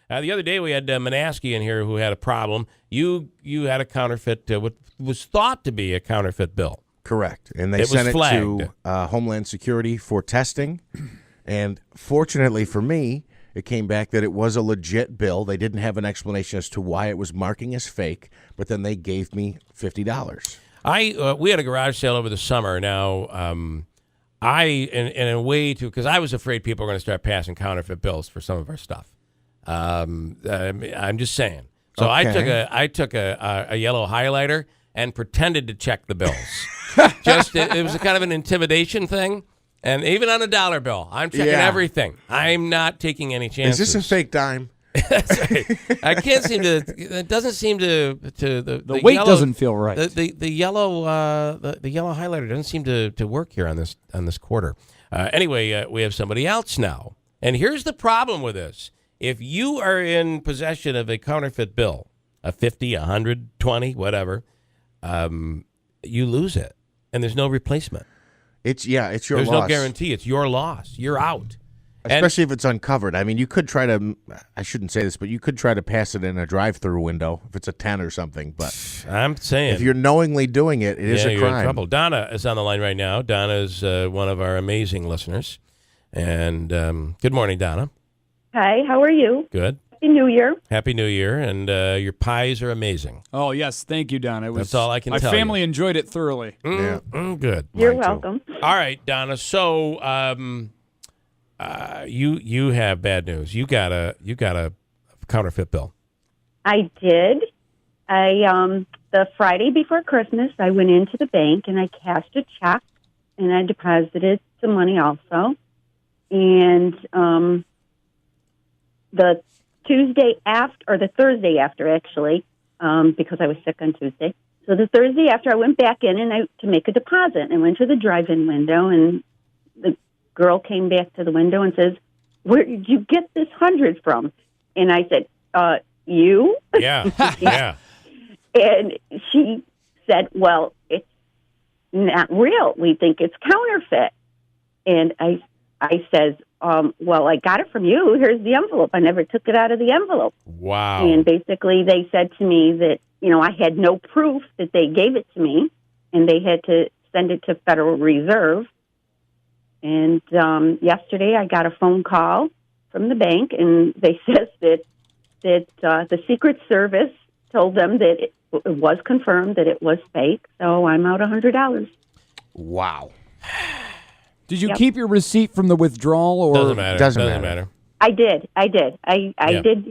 The other day we had Manaski in here who had a problem. You had a counterfeit, what was thought to be a counterfeit bill. Correct. And they sent it to Homeland Security for testing. And fortunately for me, it came back that it was a legit bill. They didn't have an explanation as to why it was marking as fake, but then they gave me $50. We had a garage sale over the summer. Now, in a way to, because I was afraid people were going to start passing counterfeit bills for some of our stuff. I'm just saying. So Okay. I took a yellow highlighter and pretended to check the bills. It was a kind of an intimidation thing. And even on a dollar bill, I'm checking everything. I'm not taking any chances. Is this a fake dime? That's right. I can't seem to. It doesn't seem to the weight yellow, doesn't feel right. The yellow highlighter doesn't seem to work here on this quarter. Anyway, we have somebody else now, and here's the problem with this: if you are in possession of a counterfeit bill, a 50, 100, 20, whatever, you lose it, and there's no replacement. It's your There's loss. There's no guarantee. It's your loss. You're out. Especially if it's uncovered. I mean, you could try to, I shouldn't say this, but you could try to pass it in a drive-through window if it's a 10 or something. But I'm saying, if you're knowingly doing it, it is a you're crime. in trouble. Donna is on the line right now. Donna is one of our amazing listeners. And good morning, Donna. Hi, how are you? Good. Happy New Year. Happy New Year. And your pies are amazing. Oh, yes. Thank you, Don. That's all I can tell you. My family enjoyed it thoroughly. Good. You're Mine too. welcome. All right, Donna. So you have bad news. You got a counterfeit bill. I did. The Friday before Christmas, I went into the bank and I cashed a check and I deposited some money also. And the Tuesday after, or the Thursday after, actually, because I was sick on Tuesday. So the Thursday after, I went back in to make a deposit, and I went to the drive-in window, and the girl came back to the window and says, "Where did you get this 100 from?" And I said, "You?" Yeah, yeah. And she said, "Well, it's not real. We think it's counterfeit." And I says, "Well, I got it from you. Here's the envelope. I never took it out of the envelope." Wow. And basically they said to me that, I had no proof that they gave it to me, and they had to send it to Federal Reserve. And yesterday I got a phone call from the bank, and they says that the Secret Service told them that it was confirmed that it was fake, so I'm out $100. Wow. Did you keep your receipt from the withdrawal? Or Doesn't matter. Doesn't matter. I did. I did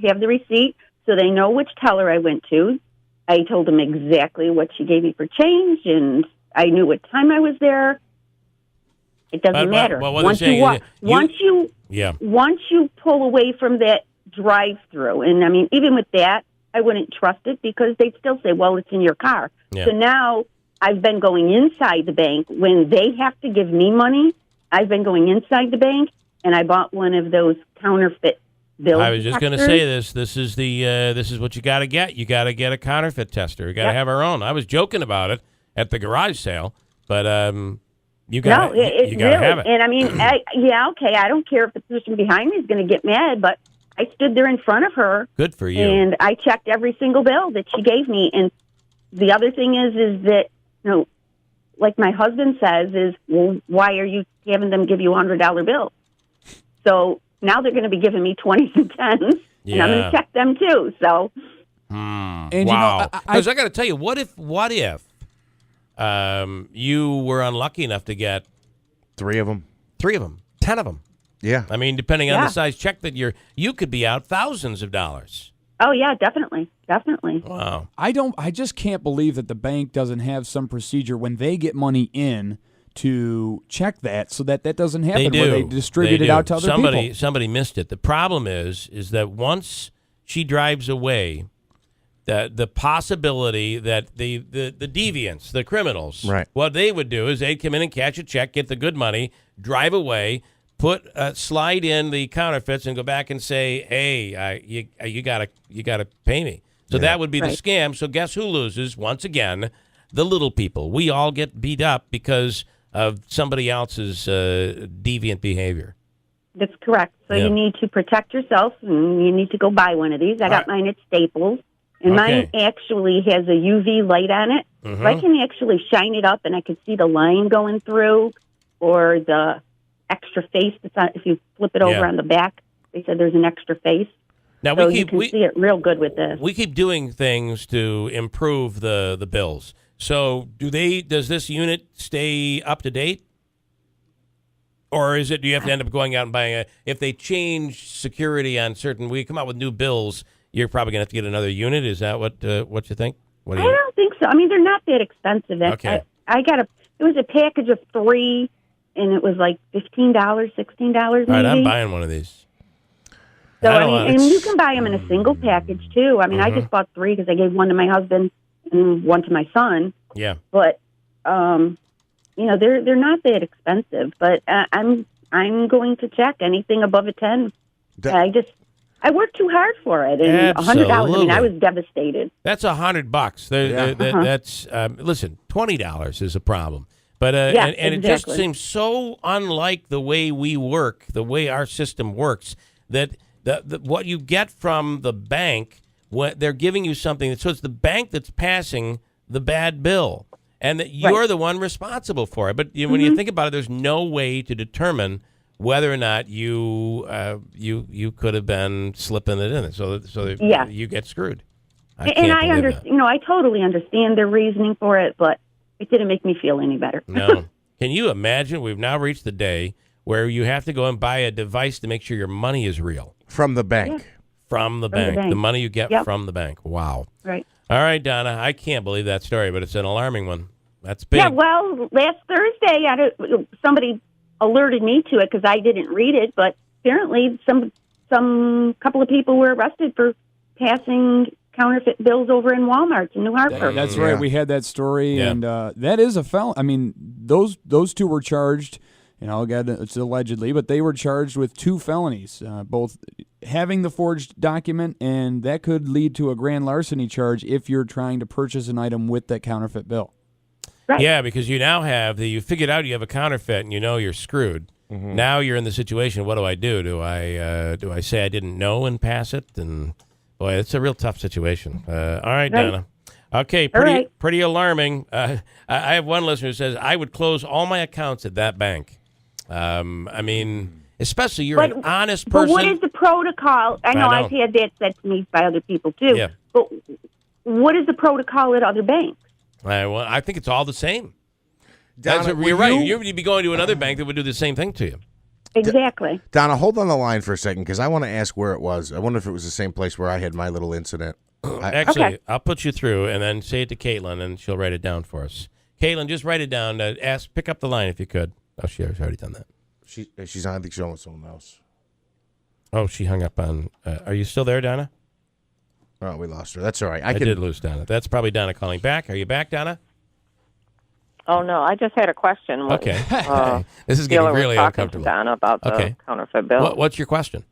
have the receipt, so they know which teller I went to. I told them exactly what she gave me for change, and I knew what time I was there. It doesn't matter. Well, what once they're saying is once you pull away from that drive-through, and I mean, even with that, I wouldn't trust it because they'd still say, "Well, it's in your car." Yeah. So now I've been going inside the bank when they have to give me money. I've been going inside the bank, and I bought one of those counterfeit bill I was just going to detectors. say this. This is what you got to get. You got to get a counterfeit tester. You got to have our own. I was joking about it at the garage sale, but you got to have it. And I mean, I don't care if the person behind me is going to get mad, but I stood there in front of her. Good for you. And I checked every single bill that she gave me. And the other thing is that, like my husband says, is, well, why are you having them give you $100 bills? So now they're going to be giving me 20s and 10s, and I'm going to check them too. So, And wow. Because I got to tell you, what if you were unlucky enough to get 3 of them, 10 of them? Yeah. I mean, depending on the size check that you could be out thousands of dollars. oh yeah, definitely. Wow. I just can't believe that the bank doesn't have some procedure when they get money in to check that so that doesn't happen They do. where they distribute it out to other people. Somebody missed it. The problem is that once she drives away, the possibility that the deviants, the criminals, right, what they would do is they'd come in and cash a check, get the good money, drive away, slide in the counterfeits, and go back and say, "Hey, you gotta pay me." So that would be the scam. So guess who loses once again? The little people. We all get beat up because of somebody else's deviant behavior. That's correct. So Yeah. you need to protect yourself, and you need to go buy one of these. I got mine at Staples, and mine actually has a UV light on it. Mm-hmm. So I can actually shine it up, and I can see the line going through, or the extra face that's on. If you flip it over on the back, they said there's an extra face. Now so you can see it real good with this. We keep doing things to improve the bills. So does this unit stay up to date? Or do you have to end up going out and buying if they change security on certain, we come out with new bills, you're probably going to have to get another unit. Is that what you think? I don't think so. I mean, they're not that expensive. Okay. I got it was a package of 3, and it was like $15, $16 maybe. All right, I'm buying one of these. So, and you can buy them in a single package, too. I mean, I just bought 3 because I gave one to my husband and one to my son. Yeah. But, they're not that expensive. But I'm going to check anything above a 10. I worked too hard for it. And $100, I mean, I was devastated. That's $100. That's, listen, $20 is a problem. But and exactly. It just seems so unlike the way we work, the way our system works, that what you get from the bank, what they're giving you something. So it's the bank that's passing the bad bill, and that you're the one responsible for it. But when you think about it, there's no way to determine whether or not you could have been slipping it in. So you get screwed. I understand. I totally understand their reasoning for it, but it didn't make me feel any better. No. Can you imagine? We've now reached the day where you have to go and buy a device to make sure your money is real. From the bank. Yeah. From the bank. The money you get from the bank. Wow. Right. All right, Donna. I can't believe that story, but it's an alarming one. That's big. Yeah, well, last Thursday, somebody alerted me to it because I didn't read it, but apparently some couple of people were arrested for passing counterfeit bills over in Walmart in New Hartford. That's right. We had that story, and that is a felony. I mean, those two were charged. Again, it's allegedly, but they were charged with 2 felonies, both having the forged document, and that could lead to a grand larceny charge if you're trying to purchase an item with that counterfeit bill. Right. Yeah, because you now you figured out you have a counterfeit, and you're screwed. Mm-hmm. Now you're in the situation. What do I do? Do I say I didn't know and pass it? And boy, it's a real tough situation. All right, Donna. Okay, pretty alarming. I have one listener who says I would close all my accounts at that bank. I mean, especially you're an honest person. But what is the protocol? I know I've had that said to me by other people too. Yeah. But what is the protocol at other banks? Well, I think it's all the same. Donna, you're right. You'd be going to another bank that would do the same thing to you. Exactly. Donna, hold on the line for a second because I want to ask where it was. I wonder if it was the same place where I had my little incident. Actually, I'll put you through and then say it to Caitlin, and she'll write it down for us. Caitlin, just write it down. Pick up the line if you could. Oh, she's already done that. She's on. I think she's on with someone else. Oh, she hung up on. Are you still there, Donna? Oh, we lost her. That's all right. I did lose Donna. That's probably Donna calling back. Are you back, Donna? Oh, no. I just had a question. Okay. This is getting really uncomfortable. Donna about the counterfeit bill. What's your question?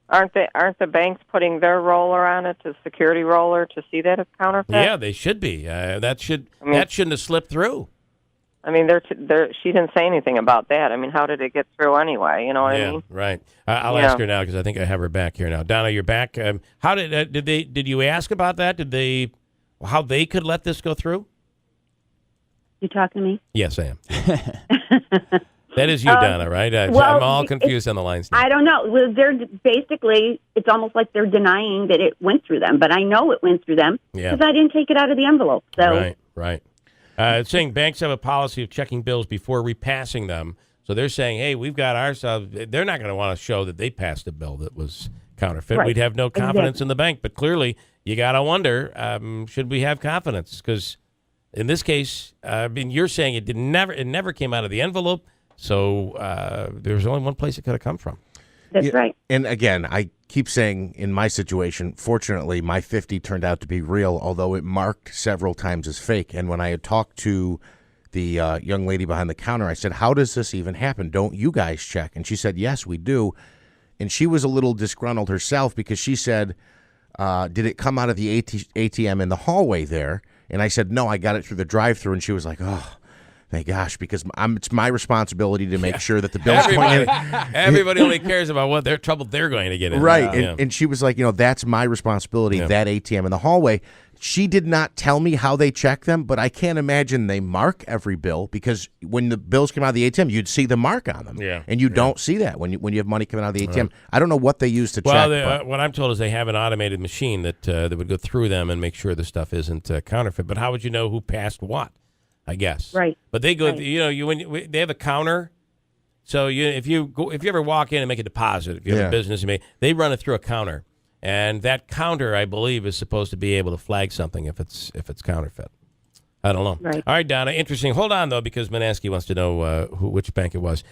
Aren't the banks putting their roller on it, the security roller, to see that it's counterfeit? Yeah, they should be. That shouldn't have slipped through. I mean, she didn't say anything about that. I mean, how did it get through anyway? You know what I mean? Right. I'll ask her now because I think I have her back here now. Donna, you're back. How did you ask about that? How they could let this go through? You talking to me? Yes, I am. That is you, Donna, right? I'm all confused on the lines now. I don't know. Well, it's almost like they're denying that it went through them, but I know it went through them because I didn't take it out of the envelope. So. Right. It's saying banks have a policy of checking bills before repassing them. So they're saying, hey, we've got ourselves. They're not going to want to show that they passed a bill that was counterfeit. Right. We'd have no confidence in the bank. But clearly, you got to wonder, should we have confidence? Because in this case, you're saying it never came out of the envelope. So there's only one place it could have come from. That's right. And again, I keep saying in my situation, fortunately, my 50 turned out to be real, although it marked several times as fake. And when I had talked to the young lady behind the counter, I said, how does this even happen? Don't you guys check? And she said, yes, we do. And she was a little disgruntled herself because she said, did it come out of the ATM in the hallway there? And I said, no, I got it through the drive-thru. And she was like, oh. thank gosh, because it's my responsibility to make sure that the bill's going in. Everybody only cares about what their trouble they're going to get in. Right. And she was like, that's my responsibility, that ATM in the hallway. She did not tell me how they check them, but I can't imagine they mark every bill, because when the bills come out of the ATM, you'd see the mark on them. Yeah. And you don't see that when you have money coming out of the ATM. I don't know what they use to check. Well, what I'm told is they have an automated machine that would go through them and make sure the stuff isn't counterfeit. But how would you know who passed what? I guess. Right. But they go. Right. They have a counter. So if you ever walk in and make a deposit, if you have a business, they run it through a counter. And that counter, I believe, is supposed to be able to flag something if it's counterfeit. I don't know. Right. All right, Donna. Interesting. Hold on though, because Manaski wants to know which bank it was.